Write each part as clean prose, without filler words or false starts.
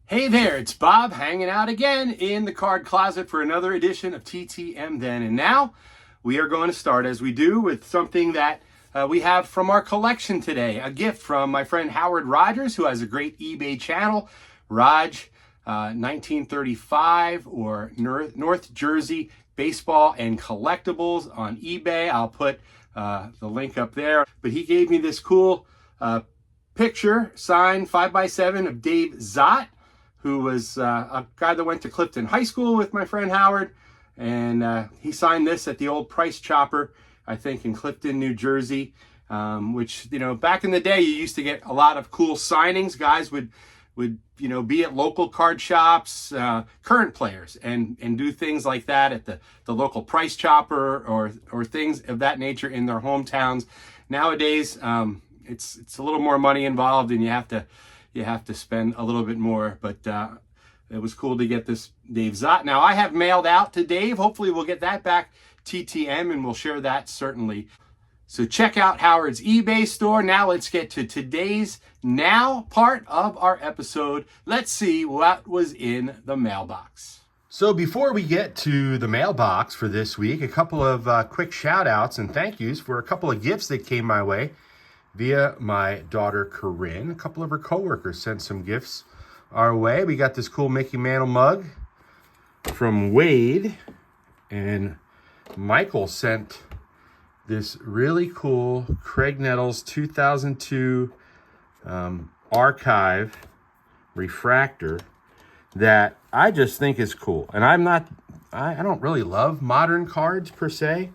Hey there, it's Bob hanging out again in the card closet for another edition of TTM Then and Now. We are going to start, as we do, with something that we have from our collection today. A gift from my friend Howard Rogers, who has a great eBay channel. Raj, 1935 or North Jersey Baseball and Collectibles on eBay. I'll put the link up there. But he gave me this cool picture, signed 5x7 of Dave Zott, who was a guy that went to Clifton High School with my friend Howard. And he signed this at the old Price Chopper, I think in Clifton, New Jersey, which, you know, back in the day, you used to get a lot of cool signings. Guys would be at local card shops, current players, and do things like that at the local Price Chopper or things of that nature in their hometowns. Nowadays, it's a little more money involved, and you have to spend a little bit more, but it was cool to get this Dave Zott. Now, I have mailed out to Dave. Hopefully we'll get that back TTM, and we'll share that certainly. So check out Howard's eBay store. Now let's get to today's now part of our episode. Let's see what was in the mailbox. So before we get to the mailbox for this week, a couple of quick shout outs and thank yous for a couple of gifts that came my way via my daughter Corinne. A couple of her coworkers sent some gifts our way. We got this cool Mickey Mantle mug from Wade, and Michael sent this really cool Craig Nettles 2002 archive refractor that I just think is cool. And I don't really love modern cards per se,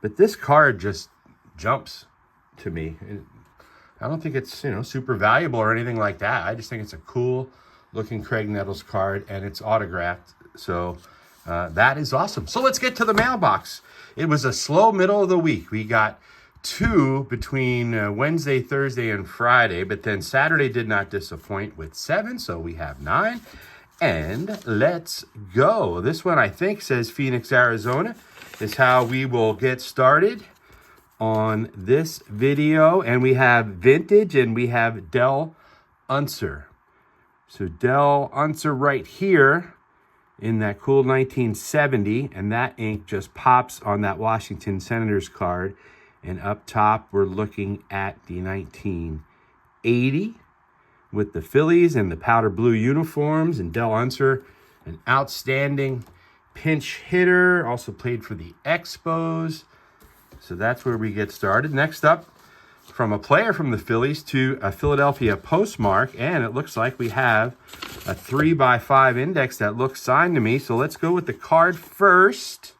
but this card just jumps to me. I don't think it's, super valuable or anything like that. I just think it's a cool looking Craig Nettles card, and it's autographed. So that is awesome. So let's get to the mailbox. It was a slow middle of the week. We got 2 between Wednesday, Thursday, and Friday, but then Saturday did not disappoint with 7, so we have 9. And let's go. This one, I think, says Phoenix, Arizona, is how we will get started on this video. And we have vintage, and we have Dell Unser. So Dell Unser right here in that cool 1970, and that ink just pops on that Washington Senators card. And up top, we're looking at the 1980 with the Phillies and the powder blue uniforms. And Dell Unser, an outstanding pinch hitter, also played for the Expos. So that's where we get started. Next up, from a player from the Phillies to a Philadelphia postmark, and it looks like we have a 3x5 index that looks signed to me. So let's go with the card first,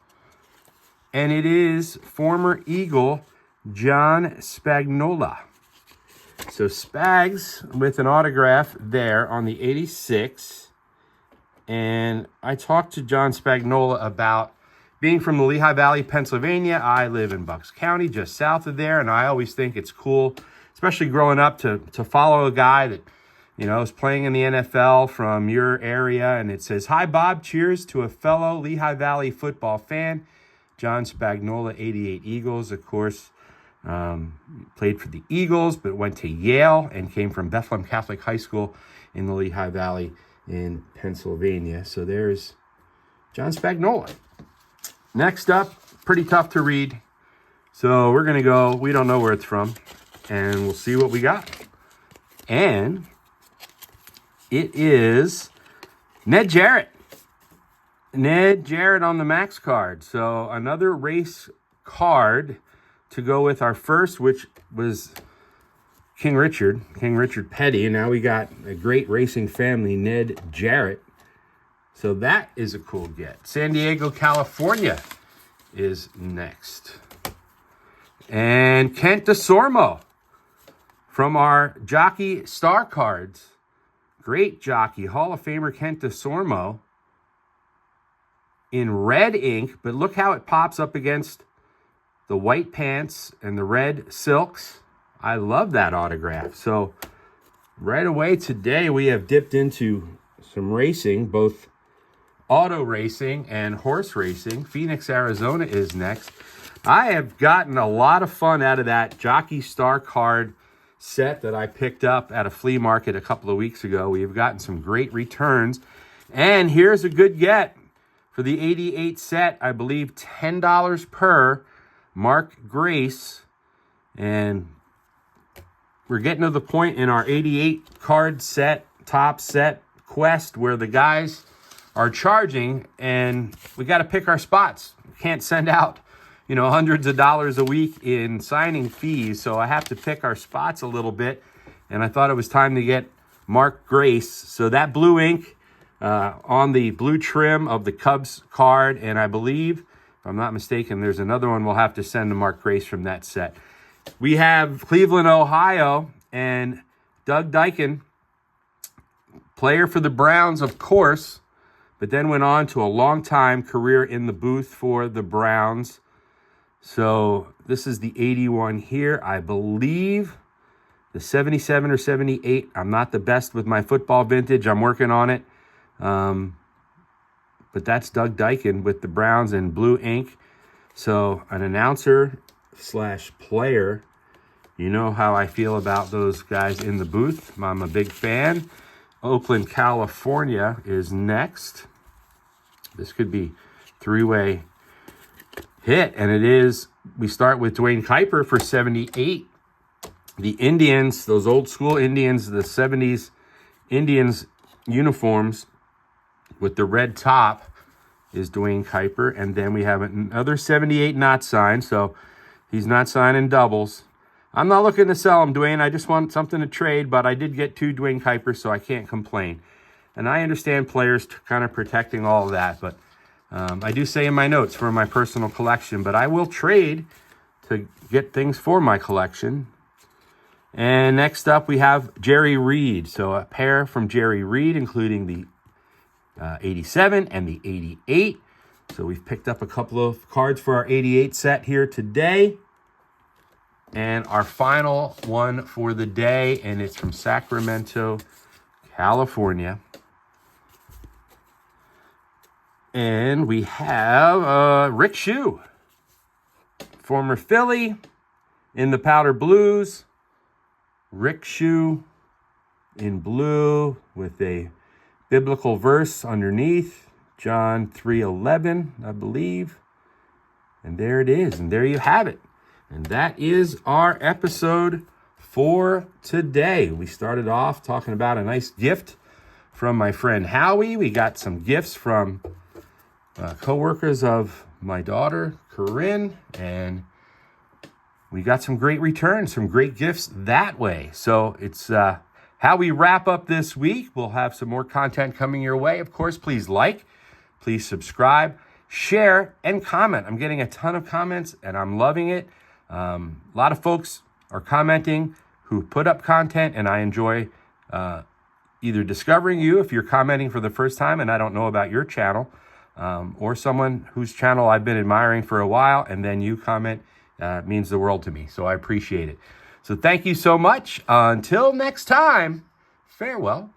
and it is former Eagle John Spagnola. So Spags with an autograph there on the 86, and I talked to John Spagnola about being from the Lehigh Valley, Pennsylvania. I live in Bucks County, just south of there, and I always think it's cool, especially growing up, to follow a guy that, is playing in the NFL from your area, and it says, "Hi, Bob, cheers to a fellow Lehigh Valley football fan, John Spagnola, 88 Eagles." Of course, played for the Eagles, but went to Yale and came from Bethlehem Catholic High School in the Lehigh Valley in Pennsylvania. So there's John Spagnola. Next up, pretty tough to read. So we're going to go, we don't know where it's from, and we'll see what we got. And it is Ned Jarrett. Ned Jarrett on the Max card. So another race card to go with our first, which was King Richard Petty. And now we got a great racing family, Ned Jarrett. So that is a cool get. San Diego, California is next. And Kent DeSormo from our Jockey Star Cards. Great jockey, Hall of Famer Kent DeSormo in red ink, but look how it pops up against the white pants and the red silks. I love that autograph. So right away today, we have dipped into some racing, both auto racing and horse racing. Phoenix, Arizona is next. I have gotten a lot of fun out of that Jockey Star Card set that I picked up at a flea market a couple of weeks ago. We've gotten some great returns. And here's a good get for the 88 set. I believe $10 per, Mark Grace. And we're getting to the point in our 88 card set, top set quest where the guys are charging and we got to pick our spots. We can't send out, hundreds of dollars a week in signing fees. So I have to pick our spots a little bit. And I thought it was time to get Mark Grace. So that blue ink on the blue trim of the Cubs card. And I believe, if I'm not mistaken, there's another one we'll have to send to Mark Grace from that set. We have Cleveland, Ohio, and Doug Dykin, player for the Browns, of course, but then went on to a long-time career in the booth for the Browns. So this is the 81 here. I believe the 77 or 78. I'm not the best with my football vintage. I'm working on it. But that's Doug Dykin with the Browns in blue ink. So an announcer / player, you know how I feel about those guys in the booth. I'm a big fan. Oakland, California is next. This could be three-way hit, and it is. We start with Dwayne Kuiper for 78. The Indians, those old school Indians, the 70s Indians uniforms with the red top is Dwayne Kuiper. And then we have another 78 not signed, so he's not signing doubles. I'm not looking to sell him, Dwayne. I just want something to trade, but I did get 2 Dwayne Kuipers, so I can't complain. And I understand players kind of protecting all of that, but I do say in my notes for my personal collection, but I will trade to get things for my collection. And next up, we have Jerry Reed. So a pair from Jerry Reed, including the 87 and the 88. So we've picked up a couple of cards for our 88 set here today. And our final one for the day, and it's from Sacramento, California. And we have Rick Shue, former Philly in the powder blues. Rick Shue in blue with a biblical verse underneath, John 3:11, I believe. And there it is, and there you have it. And that is our episode for today. We started off talking about a nice gift from my friend Howie. We got some gifts from co-workers of my daughter, Corinne, and we got some great returns, some great gifts that way. So it's how we wrap up this week. We'll have some more content coming your way. Of course, please like, please subscribe, share, and comment. I'm getting a ton of comments, and I'm loving it. A lot of folks are commenting who put up content, and I enjoy either discovering you if you're commenting for the first time and I don't know about your channel, or someone whose channel I've been admiring for a while, and then you comment. Means the world to me, so I appreciate it. So thank you so much. Until next time, farewell.